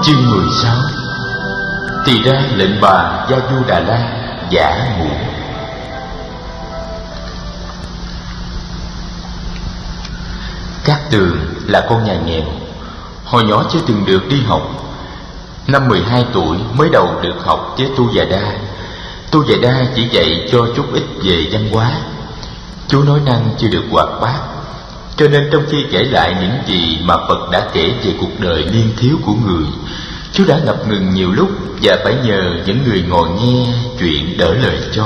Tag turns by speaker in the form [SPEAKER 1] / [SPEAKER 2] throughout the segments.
[SPEAKER 1] Chương 16. Thì ra lệnh bà Gia Du Đà La giả ngủ. Cát Tường là con nhà nghèo, hồi nhỏ chưa từng được đi học. Năm 12 tuổi mới đầu được học với Tu Già Đa. Tu Già Đa chỉ dạy cho chút ít về văn hóa. Chú nói năng chưa được hoạt bát, cho nên trong khi kể lại những gì mà Phật đã kể về cuộc đời niên thiếu của người, chú đã ngập ngừng nhiều lúc và phải nhờ những người ngồi nghe chuyện đỡ lời cho.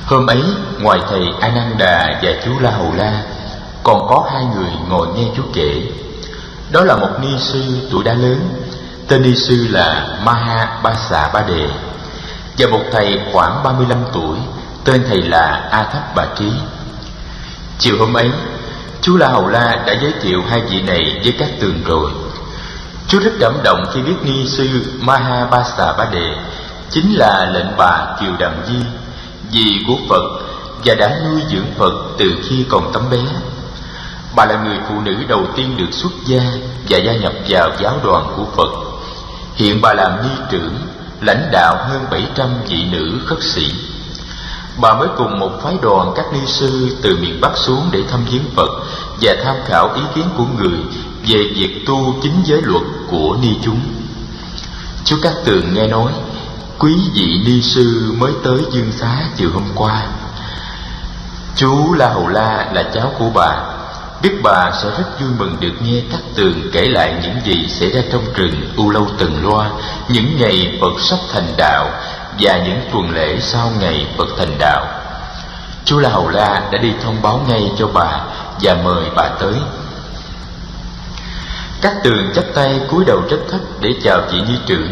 [SPEAKER 1] Hôm ấy, ngoài thầy Ananda và chú La Hầu La, còn có hai người ngồi nghe chú kể. Đó là một ni sư tuổi đã lớn, tên ni sư là Mahabasa Ba Đề, và một thầy khoảng 35 tuổi, tên thầy là A Thấp Bà Trí. Chiều hôm ấy, chú La Hầu La đã giới thiệu hai vị này với Cát Tường rồi. Chú rất cảm động khi biết ni sư Mahabasa Ba Đề chính là lệnh bà Kiều Đàm Di, dì của Phật, và đã nuôi dưỡng Phật từ khi còn tấm bé. Bà là người phụ nữ đầu tiên được xuất gia và gia nhập vào giáo đoàn của Phật. Hiện bà làm ni trưởng, lãnh đạo hơn 700 vị nữ khất sĩ. Bà mới cùng một phái đoàn các ni sư từ miền Bắc xuống để thăm viếng Phật và tham khảo ý kiến của người về việc tu chính giới luật của ni chúng. Chú Cát Tường nghe nói quý vị ni sư mới tới Dương Xá chiều hôm qua. Chú La Hầu La là cháu của bà, biết bà sẽ rất vui mừng được nghe Cát Tường kể lại những gì xảy ra trong rừng U Lâu Tần Loa những ngày Phật sắp thành đạo và những tuần lễ sau ngày Phật thành đạo. Chú La Hầu La đã đi thông báo ngay cho bà và mời bà tới. Cát Tường chắp tay cúi đầu rất thấp để chào vị ni trưởng,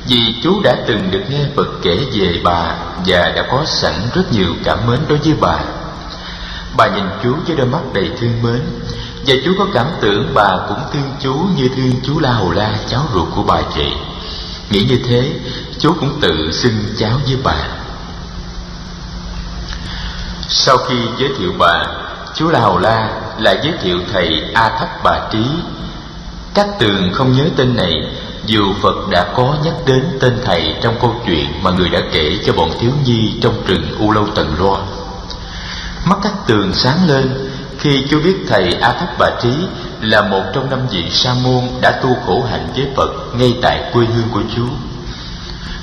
[SPEAKER 1] vì chú đã từng được nghe Phật kể về bà và đã có sẵn rất nhiều cảm mến đối với bà. Bà nhìn chú với đôi mắt đầy thương mến, và chú có cảm tưởng bà cũng thương chú như thương chú La Hầu La, cháu ruột của bà vậy. Nghĩ như thế, chú cũng tự xưng cháu với bà. Sau khi giới thiệu bà, chú La Hầu La lại giới thiệu thầy A Thấp Bà Trí. Cát Tường không nhớ tên này, dù Phật đã có nhắc đến tên thầy trong câu chuyện mà người đã kể cho bọn thiếu nhi trong rừng U Lâu Tần Loa. Mắt Cát Tường sáng lên khi chú biết thầy A Thấp Bà Trí là một trong 5 vị sa môn đã tu khổ hạnh với Phật ngay tại quê hương của chú.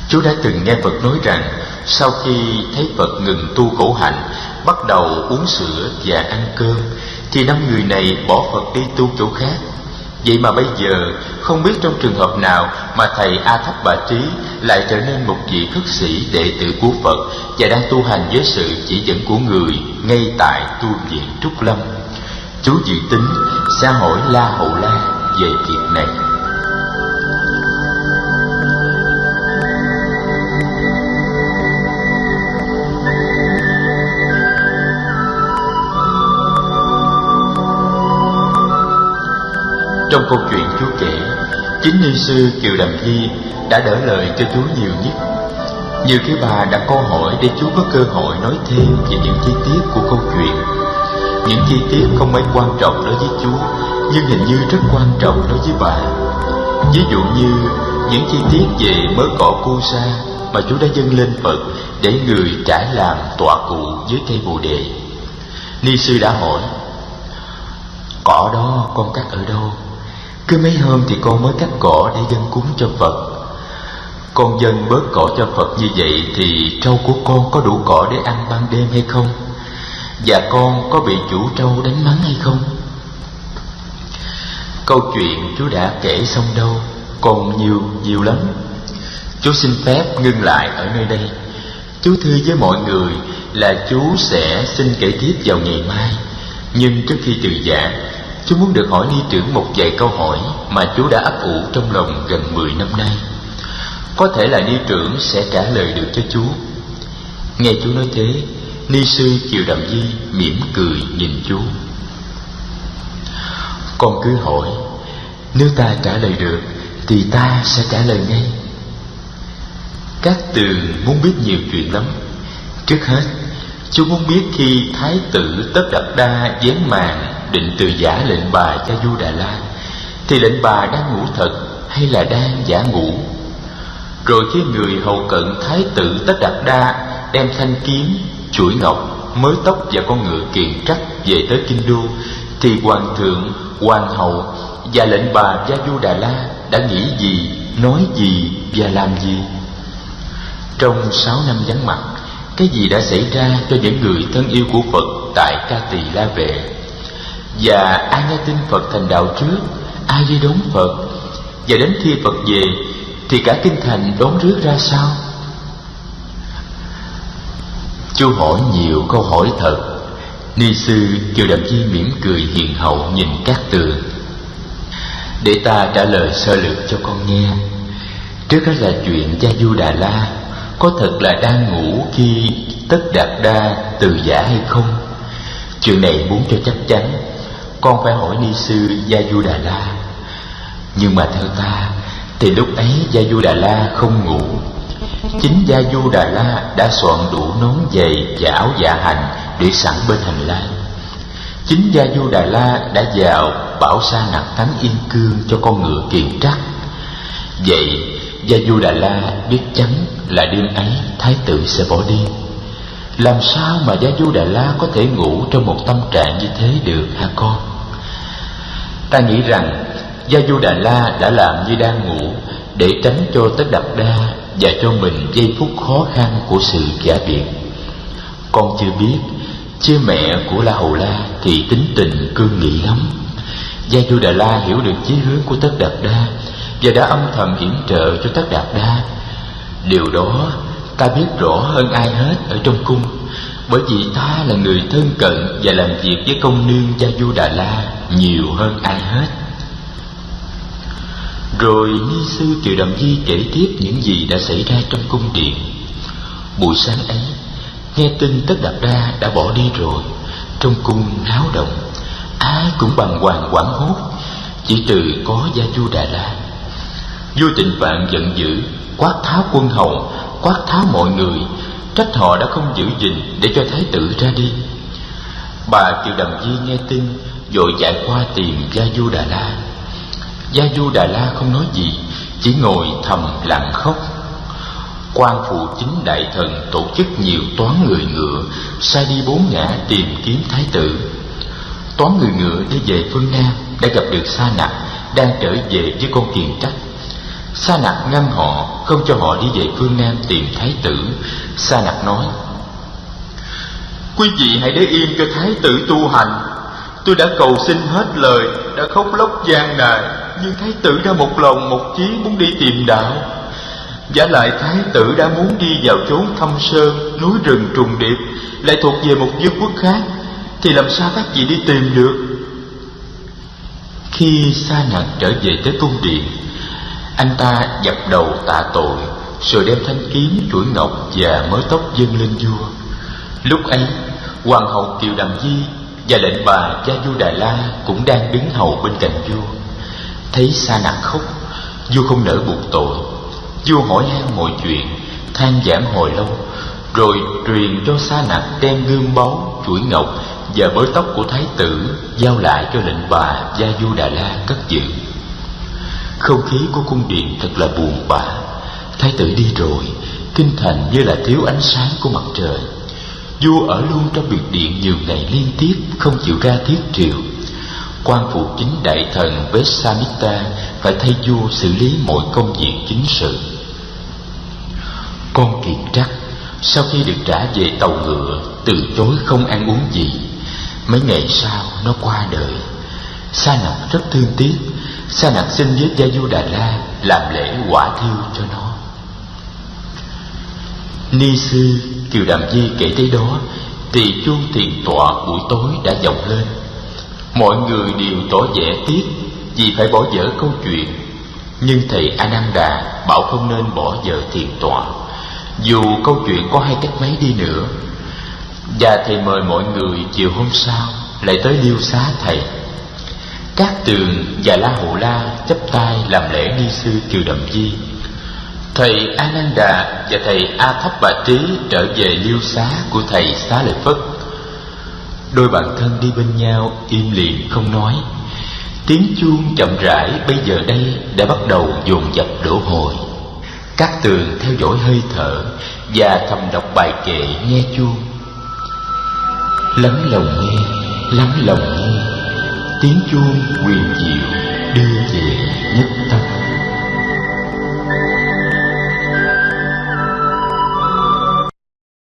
[SPEAKER 1] Chú đã từng nghe Phật nói rằng sau khi thấy Phật ngừng tu khổ hạnh, bắt đầu uống sữa và ăn cơm, thì 5 người này bỏ Phật đi tu chỗ khác. Vậy mà bây giờ không biết trong trường hợp nào mà thầy A Thấp Bà Trí lại trở nên một vị khất sĩ đệ tử của Phật và đang tu hành với sự chỉ dẫn của người ngay tại tu viện Trúc Lâm. Chú dự tính sẽ hỏi La Hầu La về việc này. Trong câu chuyện chú kể, chính ni sư Kiều Đàm Di đã đỡ lời cho chú nhiều nhất. Nhiều khi bà đặt câu hỏi để chú có cơ hội nói thêm về những chi tiết của câu chuyện. Những chi tiết không mấy quan trọng đối với chú, nhưng hình như rất quan trọng đối với bà. Ví dụ như những chi tiết về mớ cỏ cu sa mà chú đã dâng lên Phật để người trải làm tọa cụ dưới cây Bồ Đề. Ni sư đã hỏi: cỏ đó con cắt ở đâu? Cứ mấy hôm thì con mới cắt cỏ để dâng cúng cho Phật. Con dâng bớt cỏ cho Phật như vậy thì trâu của con có đủ cỏ để ăn ban đêm hay không? Và con có bị chủ trâu đánh mắng hay không? Câu chuyện chú đã kể xong đâu, còn nhiều lắm. Chú xin phép ngưng lại ở nơi đây. Chú thưa với mọi người là chú sẽ xin kể tiếp vào ngày mai. Nhưng trước khi từ giã, chú muốn được hỏi ni trưởng một vài câu hỏi mà chú đã ấp ủ trong lòng gần 10 năm nay. Có thể là ni trưởng sẽ trả lời được cho chú. Nghe chú nói thế, ni sư Kiều Đàm Di mỉm cười nhìn chú. Con cứ hỏi, nếu ta trả lời được thì ta sẽ trả lời ngay. Cát Tường muốn biết nhiều chuyện lắm. Trước hết, chú muốn biết khi Thái tử Tất Đạt Đa vén màn định từ giả lệnh bà Gia Du Đà La, thì lệnh bà đang ngủ thật hay là đang giả ngủ. Rồi khi người hầu cận Thái tử Tất Đạt Đa đem thanh kiếm, chuỗi ngọc, mớ tóc và con ngựa kiện trắc về tới kinh đô, thì hoàng thượng, hoàng hậu và lệnh bà Gia Du Đà La đã nghĩ gì, nói gì và làm gì? Trong 6 năm vắng mặt, cái gì đã xảy ra cho những người thân yêu của Phật tại Ca Tỳ La Vệ? Và ai nghe tin Phật thành đạo trước, ai đi đón Phật? Và đến khi Phật về thì cả kinh thành đón rước ra sao? Chú hỏi nhiều câu hỏi thật. Ni sư Kiều Đạm Di mỉm cười hiền hậu nhìn Cát Tường. Để ta trả lời sơ lược cho con nghe. Trước hết là chuyện Gia Du Đà La có thật là đang ngủ khi Tất Đạt Đa từ giả hay không? Chuyện này muốn cho chắc chắn, con phải hỏi ni sư Gia Du Đà La. Nhưng mà theo ta thì lúc ấy Gia Du Đà La không ngủ. Chính Gia Du Đà La đã soạn đủ nón giày và áo dạ hành để sẵn bên hành lang. Chính Gia Du Đà La đã vào bảo Sa Nặc Thắng Yên Cương cho con ngựa kiền trắc. Vậy Gia Du Đà La biết chắn là đêm ấy Thái tử sẽ bỏ đi. Làm sao mà Gia Du Đà La có thể ngủ trong một tâm trạng như thế được hả con? Ta nghĩ rằng Gia Du Đà La đã làm như đang ngủ để tránh cho Tất Đạt Đa và cho mình giây phút khó khăn của sự giả biệt. Con chưa biết, chứ mẹ của La Hầu La thì tính tình cương nghị lắm. Gia Du Đà La hiểu được chí hướng của Tất Đạt Đa và đã âm thầm yểm trợ cho Tất Đạt Đa. Điều đó ta biết rõ hơn ai hết ở trong cung, bởi vì ta là người thân cận và làm việc với công nương Gia Du Đà La nhiều hơn ai hết. Rồi ni sư Kiều Đạm Di kể tiếp những gì đã xảy ra trong cung điện. Buổi sáng ấy, nghe tin Tất Đạt Đa đã bỏ đi rồi, trong cung náo động, ai cũng bàng hoàng hoảng hốt, chỉ trừ có Gia Du Đà La. Vua Tịnh Phạn giận dữ, quát tháo quân hầu, quát tháo mọi người, trách họ đã không giữ gìn để cho thái tử ra đi. Bà Kiều Đạm Di nghe tin, vội chạy qua tìm Gia Du Đà La. Gia Du Đà La không nói gì, chỉ ngồi thầm lặng khóc. Quan phụ chính đại thần tổ chức nhiều toán người ngựa, sai đi 4 ngã tìm kiếm thái tử. Toán người ngựa đi về phương Nam đã gặp được Sa Nặc đang trở về với con kiền trắc. Sa Nặc ngăn họ, không cho họ đi về phương Nam tìm thái tử. Sa Nặc nói: quý vị hãy để yên cho thái tử tu hành. Tôi đã cầu xin hết lời, đã khóc lóc gian nài, nhưng thái tử đã một lòng một chí muốn đi tìm đạo. Vả lại thái tử đã muốn đi vào chốn thâm sơn, núi rừng trùng điệp, lại thuộc về một vương quốc khác, thì làm sao các vị đi tìm được? Khi Sa Nặc trở về tới cung điện, anh ta dập đầu tạ tội, rồi đem thanh kiếm, chuỗi ngọc và mớ tóc dâng lên vua. Lúc ấy, hoàng hậu Kiều Đạm Di và lệnh bà Gia Du Đà La cũng đang đứng hầu bên cạnh vua. Thấy Sa Nặc khóc, vua không nỡ buộc tội. Vua hỏi han mọi chuyện, than vãn hồi lâu, rồi truyền cho Sa Nặc đem gươm báu, chuỗi ngọc và bới tóc của thái tử giao lại cho lệnh bà Gia Du Đà La cất giữ. Không khí của cung điện thật là buồn bã. Thái tử đi rồi, kinh thành như là thiếu ánh sáng của mặt trời. Vua ở luôn trong biệt điện nhiều ngày liên tiếp, không chịu ra thiết triều. Quan phụ chính đại thần Vesamita phải thay vua xử lý mọi công việc chính sự. Con kiền trắc sau khi được trả về tàu ngựa, từ chối không ăn uống gì. Mấy ngày sau nó qua đời. Sa Nặc rất thương tiếc. Sa Nặc xin với Gia Du Đà La làm lễ hỏa thiêu cho nó. Ni sư Kiều Đạm Di kể tới đó thì chuông thiền tọa buổi tối đã vọng lên. Mọi người đều tỏ vẻ tiếc vì phải bỏ dở câu chuyện, nhưng thầy Ananda bảo không nên bỏ dở thiền tọa, dù câu chuyện có hay cách mấy đi nữa. Và thầy mời mọi người chiều hôm sau lại tới liêu xá thầy. Cát Tường và La Hầu La chắp tay làm lễ ni sư Kiều Đạm Di. Thầy Ananda và thầy A Thấp Bà Trí trở về liêu xá của thầy Xá Lợi Phất. Đôi bạn thân đi bên nhau im lìm không nói. Tiếng chuông chậm rãi bây giờ đây đã bắt đầu dồn dập đổ hồi. Cát Tường theo dõi hơi thở và thầm đọc bài kệ nghe chuông. Lắng lòng nghe, lắng lòng nghe, tiếng chuông huyền diệu đưa về nhất tâm.